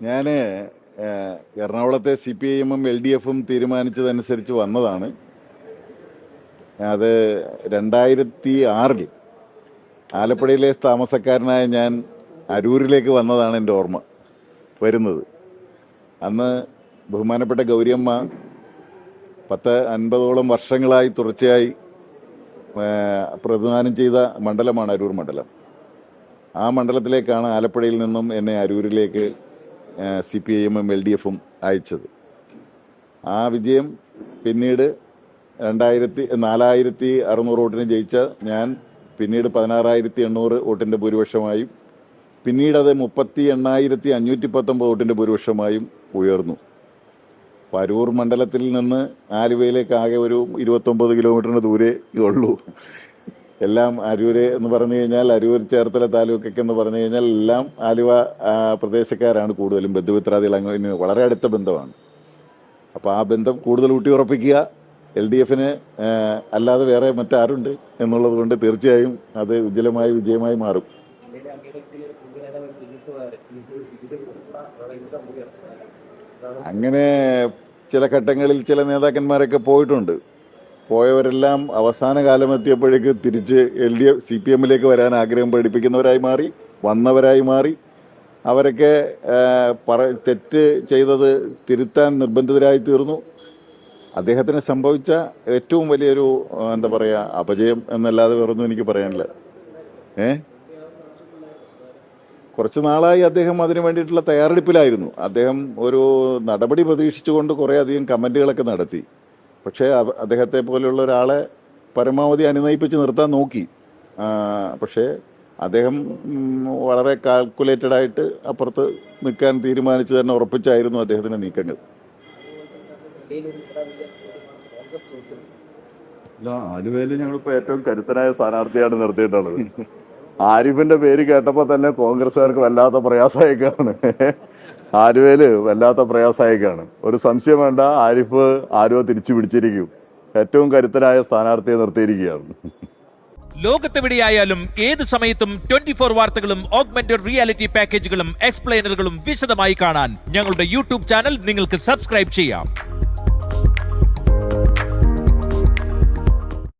ഞാൻ എറണാകുളത്തെ CPIM LDF തീരുമാനിച്ചതനുസരിച്ച് വന്നതാണ്. അത് 2006 ആലപ്പുഴയിലെ താമസക്കാരനായ ഞാൻ അരൂരിലേക്ക് വന്നതാണ് എൻ്റെ ഓർമ്മ വരുന്നത്. അന്ന് ബഹുമാനപ്പെട്ട ഗൗരിയമ്മ 50-ഓളം വർഷങ്ങളായി തുടർച്ചയായി പ്രതിദാനം ചെയ്ത മണ്ഡലമാണ് അരൂർ മണ്ഡലം. ആ മണ്ഡലത്തിലേക്കാണ് ആലപ്പുഴയിൽ നിന്നും എന്നെ അരൂരിലേക്ക് CPIM LDF അയച്ചത്. ആ വിജയം പിന്നീട് 4600 വോട്ടിന് ജയിച്ച ഞാൻ പിന്നീട് 16800 വോട്ടിൻ്റെ ഭൂരിപക്ഷമായും പിന്നീട് അത് 38,519 വോട്ടിൻ്റെ ഭൂരിപക്ഷമായും ഉയർന്നു. അരൂർ മണ്ഡലത്തിൽ നിന്ന് ആലുവയിലേക്ക് ആകെ ഒരു 29 കിലോമീറ്ററിന് ദൂരേ ഉള്ളൂ. എല്ലാം അരൂര് എന്ന് പറഞ്ഞു കഴിഞ്ഞാൽ, അരൂർ ചേർത്തല താലൂക്കൊക്കെ എന്ന് പറഞ്ഞു കഴിഞ്ഞാൽ എല്ലാം ആലുവ പ്രദേശക്കാരാണ് കൂടുതലും. ബന്ധുമിത്രാദികൾ അങ്ങനെ വളരെ അടുത്ത ബന്ധമാണ്. അപ്പോൾ ആ ബന്ധം കൂടുതൽ ഊട്ടിയുറപ്പിക്കുക LDF അല്ലാതെ വേറെ മറ്റാരുണ്ട് എന്നുള്ളത് കൊണ്ട് തീർച്ചയായും അത് ഉജ്ജ്വലമായ വിജയമായി മാറും. അങ്ങനെ ചില ഘട്ടങ്ങളിൽ ചില നേതാക്കന്മാരൊക്കെ പോയിട്ടുണ്ട്. പോയവരെല്ലാം അവസാന കാലം എത്തിയപ്പോഴേക്ക് തിരിച്ച് CPM വരാൻ ആഗ്രഹം പ്രകടിപ്പിക്കുന്നവരായി മാറി, വന്നവരായി മാറി. അവരൊക്കെ തെറ്റ് ചെയ്തത് തിരുത്താൻ നിർബന്ധിതരായി തീർന്നു. അദ്ദേഹത്തിന് സംഭവിച്ച ഏറ്റവും വലിയൊരു അപജയം എന്നല്ലാതെ വേറൊന്നും എനിക്ക് പറയാനില്ല. കുറച്ച് നാളായി അദ്ദേഹം അതിനു വേണ്ടിയിട്ടുള്ള തയ്യാറെടുപ്പിലായിരുന്നു. അദ്ദേഹം ഒരു നടപടി പ്രതീക്ഷിച്ചുകൊണ്ട് കുറേ അധികം കമൻറ്റുകളൊക്കെ നടത്തി. പക്ഷേ അദ്ദേഹത്തെ പോലെയുള്ള ഒരാളെ പരമാവധി അനുനയിപ്പിച്ച് നിർത്താൻ നോക്കി. പക്ഷേ അദ്ദേഹം വളരെ കാൽക്കുലേറ്റഡായിട്ട് അപ്പുറത്ത് നിൽക്കാൻ തീരുമാനിച്ച് തന്നെ ഉറപ്പിച്ചായിരുന്നു അദ്ദേഹത്തിൻ്റെ നീക്കങ്ങൾ. ആലുവയിൽ ഞങ്ങളിപ്പോൾ ഏറ്റവും കരുത്തനായ സ്ഥാനാർത്ഥിയാണ് നിർത്തിയിട്ടുള്ളത്. ആരിഫിന്റെ പേര് കേട്ടപ്പോൾ തന്നെ കോൺഗ്രസ്സുകാർക്ക് വല്ലാത്ത പ്രയാസമായിക്കാണ്. ആലുവയില് വല്ലാത്ത പ്രയാസമായിക്കാണ്. ഒരു സംശയം വേണ്ട, ആരിഫ് ആലുവ തിരിച്ചു പിടിച്ചിരിക്കും. ഏറ്റവും കരുത്തനായ സ്ഥാനാർത്ഥിയെ നിർത്തിയിരിക്കുകയാണ്. ലോകത്തെവിടെയായാലും ഏത് സമയത്തും 24 വാർത്തകളും ഓഗ്മെന്റഡ് റിയാലിറ്റി പാക്കേജുകളും എക്സ്പ്ലെയിനറുകളും വിശദമായി കാണാൻ ഞങ്ങളുടെ YouTube ചാനൽ നിങ്ങൾക്ക് സബ്സ്ക്രൈബ് ചെയ്യാം.